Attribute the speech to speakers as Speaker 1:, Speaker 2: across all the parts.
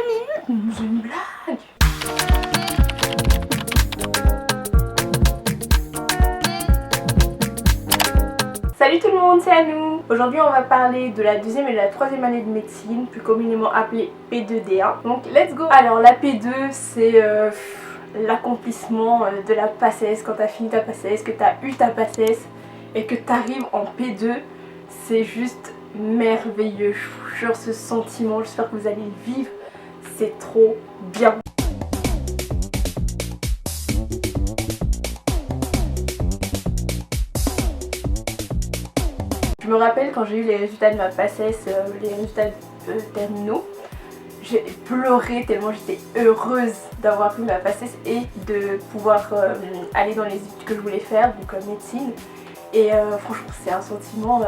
Speaker 1: minutes, c'est une blague. Salut tout le monde, c'est Anou. Aujourd'hui on va parler de la deuxième et de la troisième année de médecine, plus communément appelée P2D1. Donc let's go. Alors la P2 c'est l'accomplissement de la PACES. Quand t'as fini ta PACES, que t'as eu ta PACES et que t'arrives en P2, c'est juste merveilleux. Je vous jure, ce sentiment, j'espère que vous allez le vivre, c'est trop bien. Je me rappelle quand j'ai eu les résultats de ma PACES, les résultats terminaux, j'ai pleuré tellement j'étais heureuse d'avoir eu ma PACES et de pouvoir aller dans les études que je voulais faire, donc médecine. Et franchement c'est un sentiment,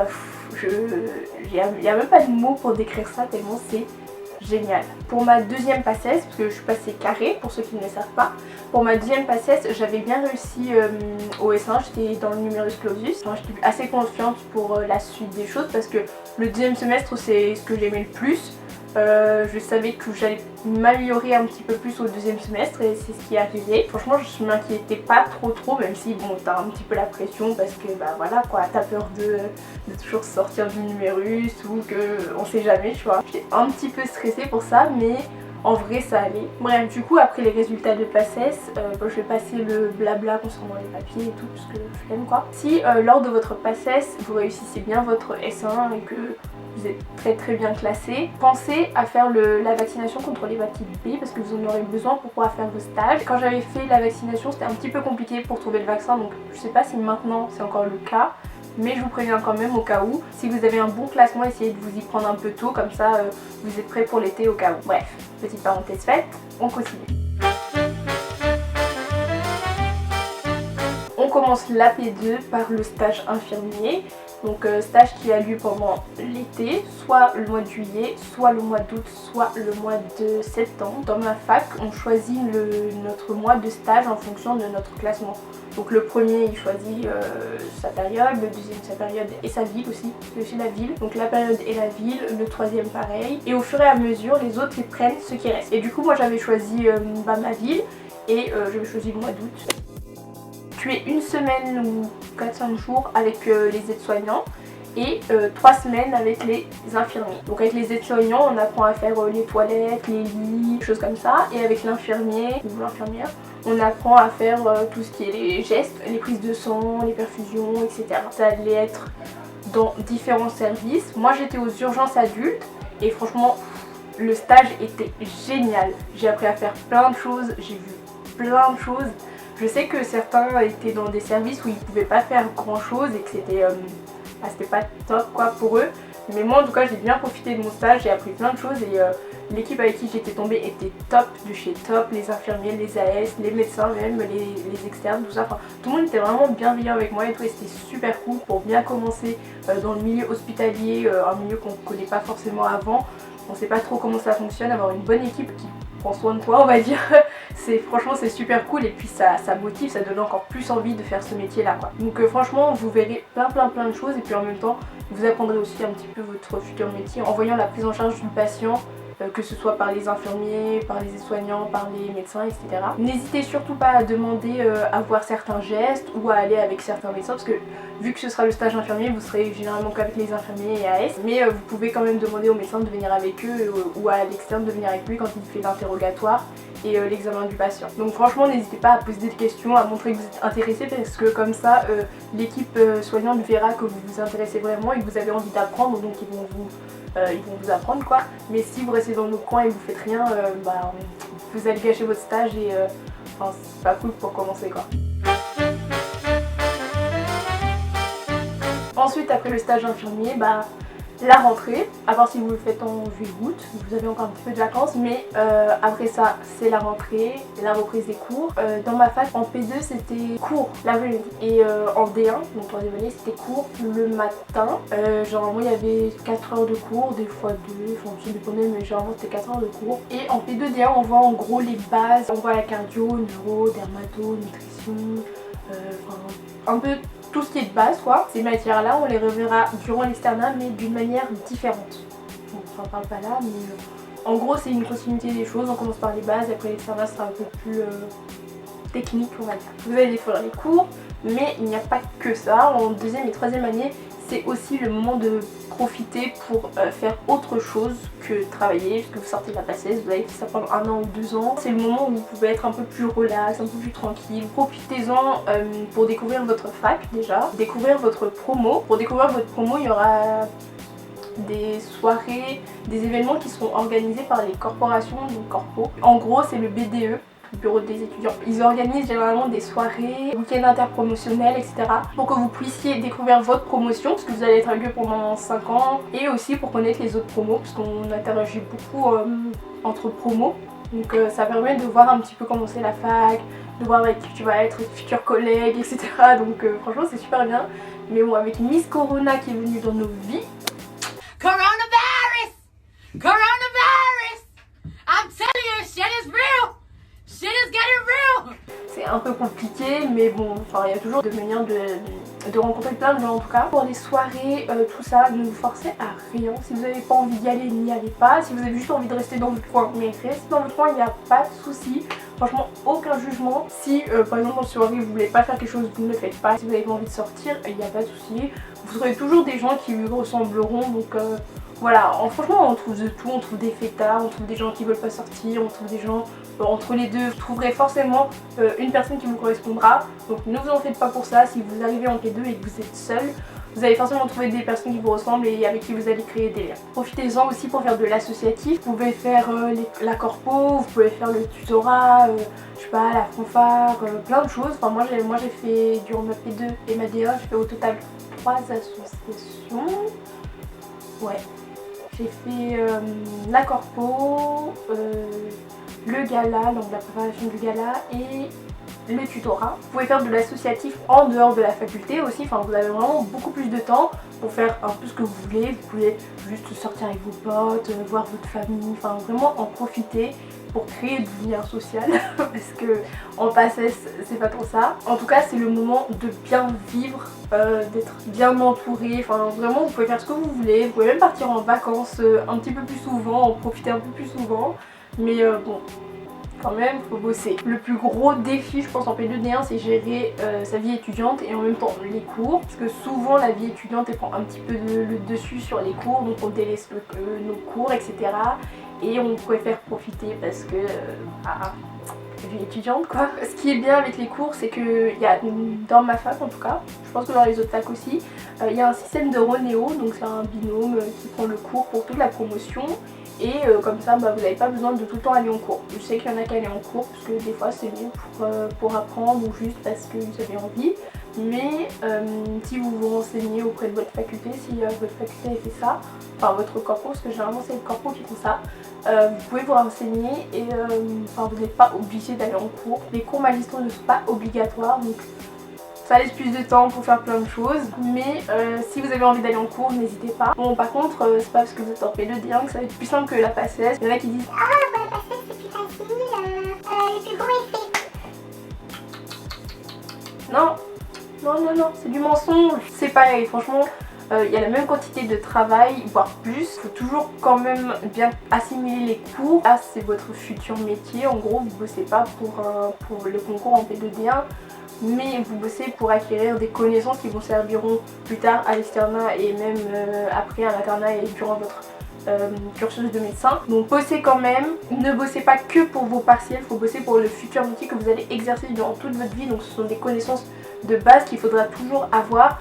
Speaker 1: il n'y a même pas de mots pour décrire ça tellement c'est génial. Pour ma deuxième PACES, parce que je suis passée carré pour ceux qui ne le savent pas, pour ma deuxième PACES j'avais bien réussi au S1, j'étais dans le numerus clausus. Enfin, j'étais assez confiante pour la suite des choses parce que le deuxième semestre c'est ce que j'aimais le plus. Je savais que j'allais m'améliorer un petit peu plus au deuxième semestre et c'est ce qui est arrivé. Franchement je m'inquiétais pas trop, même si bon t'as un petit peu la pression parce que bah voilà quoi, t'as peur de toujours sortir du numérus ou que on sait jamais, tu vois. J'étais un petit peu stressée pour ça mais en vrai ça allait. Bref, du coup après les résultats de PACES, je vais passer le blabla concernant les papiers et tout parce que je l'aime quoi. Si lors de votre PACES vous réussissez bien votre S1 et que vous êtes très bien classé, pensez à faire la vaccination contre l'hépatite B parce que vous en aurez besoin pour pouvoir faire vos stages. Quand j'avais fait la vaccination c'était un petit peu compliqué pour trouver le vaccin, donc je sais pas si maintenant c'est encore le cas, mais je vous préviens quand même au cas où. Si vous avez un bon classement, essayez de vous y prendre un peu tôt, comme ça vous êtes prêts pour l'été au cas où. Bref, petite parenthèse faite, on continue. On commence la P2 par le stage infirmier. Donc stage qui a lieu pendant l'été, soit le mois de juillet, soit le mois d'août, soit le mois de septembre. Dans ma fac, on choisit notre mois de stage en fonction de notre classement. Donc le premier il choisit sa période, le deuxième sa période et sa ville aussi, c'est aussi la ville. Donc la période et la ville, le troisième pareil. Et au fur et à mesure les autres ils prennent ce qui reste. Et du coup moi j'avais choisi ma ville et j'avais choisi le mois d'août. Tu es une semaine ou 4-5 jours avec les aides-soignants et 3 semaines avec les infirmiers. Donc avec les aides-soignants on apprend à faire les toilettes, les lits, choses comme ça, et avec l'infirmier ou l'infirmière on apprend à faire tout ce qui est les gestes, les prises de sang, les perfusions, etc. Ça allait être dans différents services. Moi j'étais aux urgences adultes et franchement le stage était génial. J'ai appris à faire plein de choses, j'ai vu plein de choses. Je sais que certains étaient dans des services où ils pouvaient pas faire grand chose et que c'était pas top quoi pour eux. Mais moi en tout cas j'ai bien profité de mon stage, j'ai appris plein de choses et l'équipe avec qui j'étais tombée était top de chez top. Les infirmiers, les AS, les médecins même, les externes, tout ça. Enfin, tout le monde était vraiment bienveillant avec moi et tout et c'était super cool pour bien commencer dans le milieu hospitalier, un milieu qu'on connaît pas forcément avant. On sait pas trop comment ça fonctionne, avoir une bonne équipe qui prend soin de toi on va dire. Franchement c'est super cool et puis ça motive, ça donne encore plus envie de faire ce métier là quoi. Donc franchement vous verrez plein de choses et puis en même temps vous apprendrez aussi un petit peu votre futur métier en voyant la prise en charge du patient, que ce soit par les infirmiers, par les aides-soignants, par les médecins, etc. N'hésitez surtout pas à demander à voir certains gestes ou à aller avec certains médecins parce que vu que ce sera le stage infirmier, vous serez généralement qu'avec les infirmiers et AS, mais vous pouvez quand même demander au médecin de venir avec eux ou à l'externe de venir avec lui quand il fait l'interrogatoire et l'examen du patient. Donc franchement n'hésitez pas à poser des questions, à montrer que vous êtes intéressé parce que comme ça l'équipe soignante verra que vous vous intéressez vraiment et que vous avez envie d'apprendre, donc ils vont vous apprendre quoi. Mais si vous restez dans votre coin et vous faites rien, vous allez gâcher votre stage et enfin, c'est pas cool pour commencer quoi. Ensuite après le stage infirmier, la rentrée, à part si vous le faites en juillet-août, vous avez encore un petit peu de vacances, mais après ça c'est la rentrée, la reprise des cours. Dans ma fac en P2 c'était cours l'après-midi et en D1, donc en déjeuner c'était cours le matin. Généralement il y avait 4 heures de cours, des fois 2, enfin ça dépendait mais généralement c'était 4 heures de cours. Et en P2 D1 on voit en gros les bases, on voit la cardio, neuro, dermato, nutrition, un peu tout ce qui est de base quoi. Ces matières là on les reverra durant l'externat mais d'une manière différente. Bon, j'en parle pas là mais En gros c'est une continuité des choses, on commence par les bases, après l'externat sera un peu plus technique on va dire. Vous allez faire les cours, mais il n'y a pas que ça. En deuxième et troisième année, c'est aussi le moment de profiter pour faire autre chose que travailler, puisque vous sortez de la PACES, vous avez fait ça pendant 1 an ou 2 ans. C'est le moment où vous pouvez être un peu plus relax, un peu plus tranquille. Profitez-en pour découvrir votre fac déjà, découvrir votre promo. Pour découvrir votre promo, il y aura des soirées, des événements qui seront organisés par les corporations, donc corpo. En gros, c'est le BDE, bureau des étudiants. Ils organisent généralement des soirées, week-ends interpromotionnels, etc. pour que vous puissiez découvrir votre promotion, parce que vous allez être avec eux pendant 5 ans, et aussi pour connaître les autres promos, parce qu'on interagit beaucoup entre promos. Donc ça permet de voir un petit peu comment c'est la fac, de voir avec qui tu vas être, tes futurs collègues, etc. Donc franchement c'est super bien. Mais bon, avec Miss Corona qui est venue dans nos vies,
Speaker 2: Coronavirus! Coronavirus! I'm telling you, shit is real! Shit is getting real!
Speaker 1: c'est un peu compliqué, mais bon, enfin il y a toujours des manières de rencontrer plein de gens en tout cas. Pour les soirées, tout ça, ne vous forcez à rien. Si vous n'avez pas envie d'y aller, n'y allez pas. Si vous avez juste envie de rester dans votre coin, mais restez dans votre coin, il n'y a pas de souci. Franchement, aucun jugement. Si par exemple en soirée vous voulez pas faire quelque chose, vous ne le faites pas. Si vous avez pas envie de sortir, il n'y a pas de souci. Vous aurez toujours des gens qui lui ressembleront, donc voilà. Franchement, on trouve de tout. On trouve des fêtards, on trouve des gens qui veulent pas sortir, on trouve des gens entre les deux. Vous trouverez forcément une personne qui vous correspondra. Donc ne vous en faites pas pour ça. Si vous arrivez en P2 et que vous êtes seul, vous allez forcément trouver des personnes qui vous ressemblent et avec qui vous allez créer des liens. Profitez-en aussi pour faire de l'associatif. Vous pouvez faire la corpo, vous pouvez faire le tutorat, je sais pas, la fanfare, plein de choses. Enfin moi j'ai fait durant ma P2 et ma DA, j'ai fait au total 3 associations. Ouais. J'ai fait la corpo, le gala, donc la préparation du gala et le tutorat. Vous pouvez faire de l'associatif en dehors de la faculté aussi, enfin vous avez vraiment beaucoup plus de temps pour faire un peu ce que vous voulez. Vous pouvez juste sortir avec vos potes, voir votre famille, enfin vraiment en profiter pour créer du lien social parce que en PACES c'est pas trop ça. En tout cas c'est le moment de bien vivre, d'être bien entouré, enfin vraiment vous pouvez faire ce que vous voulez, vous pouvez même partir en vacances un petit peu plus souvent, en profiter un peu plus souvent, mais bon, quand même faut bosser. Le plus gros défi je pense en P2D1 c'est gérer sa vie étudiante et en même temps les cours, parce que souvent la vie étudiante elle prend un petit peu le dessus sur les cours, donc on délaisse nos cours etc. Et on préfère profiter parce que vie étudiante quoi. Ce qui est bien avec les cours c'est que dans ma fac en tout cas, je pense que dans les autres facs aussi, il y a un système de Ronéo, donc c'est un binôme qui prend le cours pour toute la promotion. Et comme ça vous n'avez pas besoin de tout le temps aller en cours. Je sais qu'il y en a qui allaient en cours parce que des fois c'est mieux pour apprendre ou juste parce que vous avez envie. Mais si vous vous renseignez auprès de votre faculté, si votre faculté a fait ça, enfin votre corpo, parce que généralement c'est le corpo qui font ça, vous pouvez vous renseigner et vous n'êtes pas obligé d'aller en cours. Les cours magistraux ne sont pas obligatoires, donc ça laisse plus de temps pour faire plein de choses, mais si vous avez envie d'aller en cours, n'hésitez pas. Bon par contre, c'est pas parce que vous êtes en P2D1 que ça va être plus simple que la PACES. Il y en a qui disent
Speaker 3: ah bah la PACES c'est plus facile, le plus gros effet.
Speaker 1: Non, c'est du mensonge. C'est pareil, franchement, il y a la même quantité de travail, voire plus. Il faut toujours quand même bien assimiler les cours. Là, c'est votre futur métier. En gros, vous bossez pas pour le concours en P2D1. Mais vous bossez pour acquérir des connaissances qui vous serviront plus tard à l'externat et même après à l'internat et durant votre cursus de médecin. Donc bossez quand même, ne bossez pas que pour vos partiels, il faut bosser pour le futur métier que vous allez exercer durant toute votre vie. Donc ce sont des connaissances de base qu'il faudra toujours avoir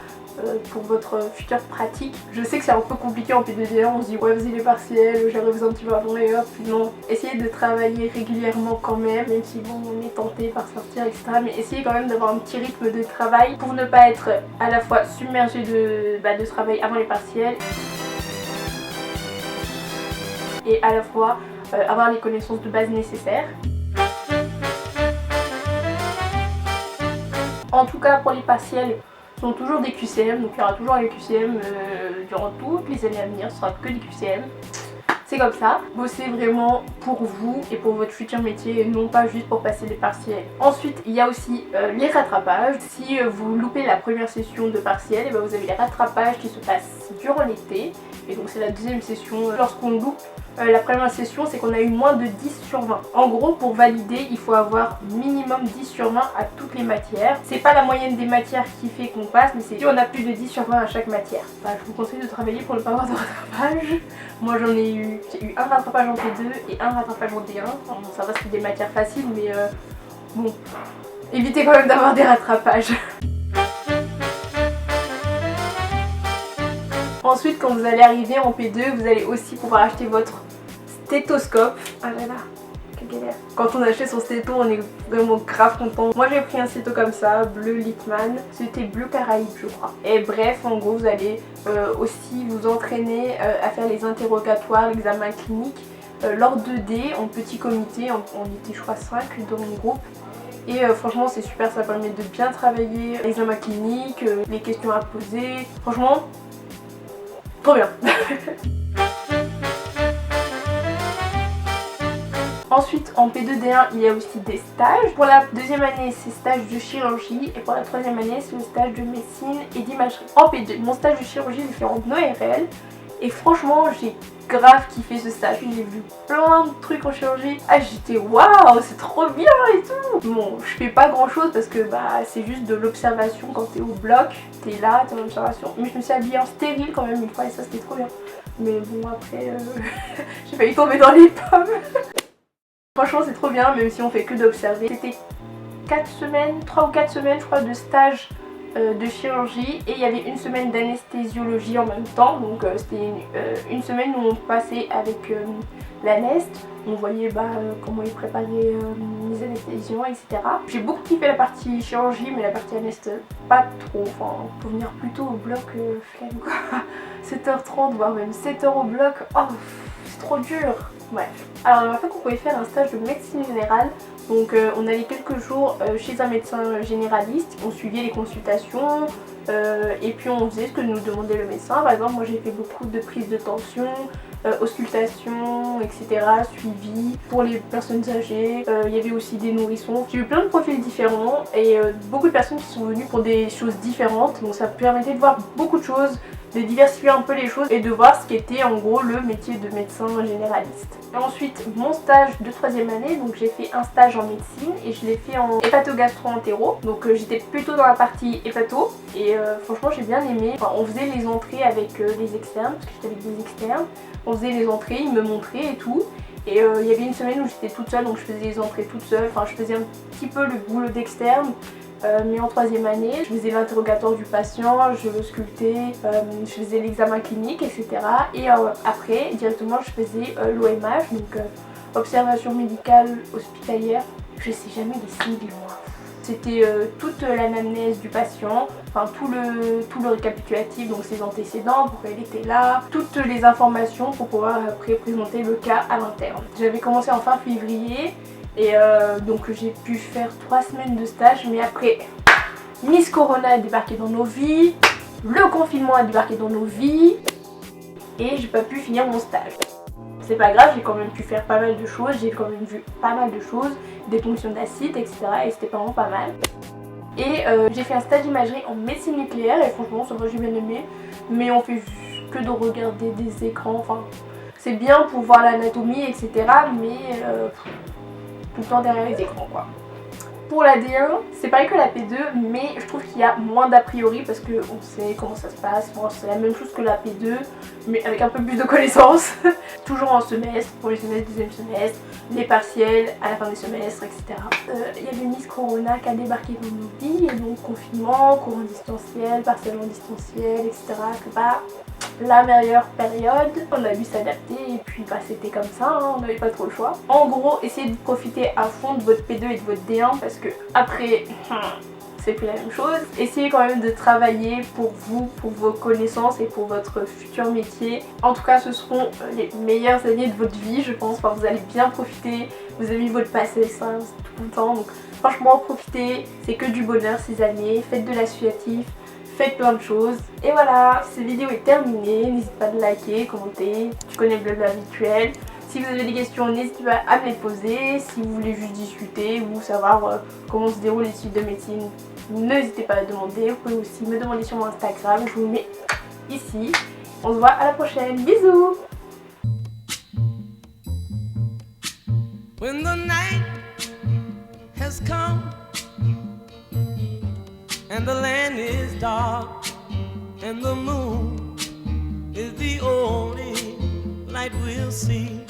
Speaker 1: pour votre future pratique. Je sais que c'est un peu compliqué en P2D1, on se dit ouais vas-y les partiels, j'ai révisé un petit peu avant et hop, non. Essayez de travailler régulièrement quand même si bon on est tenté par sortir etc. Mais essayez quand même d'avoir un petit rythme de travail pour ne pas être à la fois submergé de travail avant les partiels et à la fois avoir les connaissances de base nécessaires. En tout cas pour les partiels, sont toujours des QCM, donc il y aura toujours les QCM durant toutes les années à venir, ce sera que des QCM. C'est comme ça, bossez vraiment pour vous et pour votre futur métier et non pas juste pour passer les partiels. Ensuite il y a aussi les rattrapages. Si vous loupez la première session de partiel, et ben vous avez les rattrapages qui se passent durant l'été et donc c'est la deuxième session. Lorsqu'on loupe la première session, c'est qu'on a eu moins de 10 sur 20. En gros, pour valider, il faut avoir minimum 10 sur 20 à toutes les matières. C'est pas la moyenne des matières qui fait qu'on passe, mais c'est si on a plus de 10 sur 20 à chaque matière. Enfin, je vous conseille de travailler pour ne pas avoir de rattrapage. Moi j'ai eu un rattrapage en P2 et un rattrapage en D1. Enfin, ça reste des matières faciles, mais bon, évitez quand même d'avoir des rattrapages. Ensuite, quand vous allez arriver en P2, vous allez aussi pouvoir acheter votre stéthoscope. Ah là là, quelle galère. Quand on achète son stétho, on est vraiment grave content. Moi j'ai pris un stétho comme ça, bleu Littmann. C'était bleu Caraïbe je crois. Et bref, en gros vous allez aussi vous entraîner à faire les interrogatoires, l'examen clinique lors 2D en petit comité. On était je crois 5 dans mon groupe. Et franchement c'est super, ça permet de bien travailler l'examen clinique, les questions à poser. Franchement, trop bien. Ensuite en P2D1 il y a aussi des stages. Pour la deuxième année c'est stage de chirurgie et pour la troisième année c'est le stage de médecine et d'imagerie. En P2, mon stage de chirurgie je l'ai fait en ORL et franchement j'ai grave kiffé ce stage. J'ai vu plein de trucs en chirurgie. Ah j'étais waouh, c'est trop bien et tout. Bon je fais pas grand chose parce que bah c'est juste de l'observation quand t'es au bloc. T'es là, t'es en observation. Mais je me suis habillée en stérile quand même une fois et ça c'était trop bien. Mais bon après j'ai failli tomber dans les pommes. Franchement c'est trop bien même si on fait que d'observer. C'était 4 semaines, 3 ou 4 semaines je crois de stage de chirurgie et il y avait une semaine d'anesthésiologie en même temps. Donc c'était une semaine où on passait avec l'anest. On voyait comment ils préparaient les anesthésions, etc. J'ai beaucoup kiffé la partie chirurgie mais la partie anest pas trop. Enfin pour venir plus tôt au bloc, flemme quoi. 7h30 voire même 7h au bloc, oh c'est trop dur. Bref. Alors on m'a fait qu'on pouvait faire un stage de médecine générale. Donc on allait quelques jours chez un médecin généraliste, on suivait les consultations et puis on faisait ce que nous demandait le médecin. Par exemple moi j'ai fait beaucoup de prises de tension, auscultation, etc. Suivi pour les personnes âgées, il y avait aussi des nourrissons. J'ai eu plein de profils différents et beaucoup de personnes qui sont venues pour des choses différentes. Donc ça permettait de voir beaucoup de choses, de diversifier un peu les choses et de voir ce qu'était en gros le métier de médecin généraliste. Et ensuite mon stage de 3e année, donc j'ai fait un stage en médecine et je l'ai fait en hépato-gastro-entéro. Donc j'étais plutôt dans la partie hépato et franchement j'ai bien aimé. Enfin, on faisait les entrées avec les externes parce que j'étais avec des externes. On faisait les entrées, ils me montraient et tout. Et il y avait une semaine où j'étais toute seule donc je faisais les entrées toute seule. Enfin je faisais un petit peu le boulot d'externe. Mais en 3e année, je faisais l'interrogatoire du patient, je l'auscultais, je faisais l'examen clinique, etc. Et après, directement, je faisais l'OMH, donc observation médicale hospitalière. Je sais jamais les sigles, moi. C'était toute l'anamnèse du patient, enfin tout le récapitulatif, donc ses antécédents, pourquoi il était là, toutes les informations pour pouvoir après présenter le cas à l'interne. J'avais commencé en fin février. Et donc j'ai pu faire 3 semaines de stage, mais après Miss Corona a débarqué dans nos vies, le confinement a débarqué dans nos vies et j'ai pas pu finir mon stage. C'est pas grave, j'ai quand même pu faire pas mal de choses, j'ai quand même vu pas mal de choses, des ponctions d'acide, etc. et c'était vraiment pas mal. Et j'ai fait un stage d'imagerie en médecine nucléaire et franchement ça va, j'ai bien aimé, mais on fait que de regarder des écrans, enfin c'est bien pour voir l'anatomie, etc. mais tout le temps derrière les écrans quoi. Pour la D1, c'est pareil que la P2, mais je trouve qu'il y a moins d'a priori parce qu'on sait comment ça se passe. Bon, c'est la même chose que la P2, mais avec un peu plus de connaissances. Toujours en semestre, pour les semestres, deuxième semestre, les partiels à la fin des semestres, etc. Il y avait Miss Corona qui a débarqué dans nos vies, et donc confinement, cours en distanciel, partiel en distanciel, etc. C'est pas la meilleure période. On a dû s'adapter et puis bah, c'était comme ça, hein, on n'avait pas trop le choix. En gros, essayez de profiter à fond de votre P2 et de votre D1 parce que après c'est plus la même chose. Essayez quand même de travailler pour vous, pour vos connaissances et pour votre futur métier. En tout cas ce seront les meilleures années de votre vie je pense. Enfin, vous allez bien profiter, vous avez eu votre passé, ça, vous êtes tout content. Donc franchement profitez, c'est que du bonheur ces années, faites de l'associatif. Faites plein de choses. Et voilà, cette vidéo est terminée. N'hésite pas à liker, commenter. Tu connais le blabla habituel. Si vous avez des questions, n'hésitez pas à me les poser. Si vous voulez juste discuter ou savoir comment se déroule l'étude de médecine, n'hésitez pas à demander. Vous pouvez aussi me demander sur mon Instagram, je vous mets ici. On se voit à la prochaine, bisous.
Speaker 4: When the night has come and the land is dark and the moon is the only light we'll see.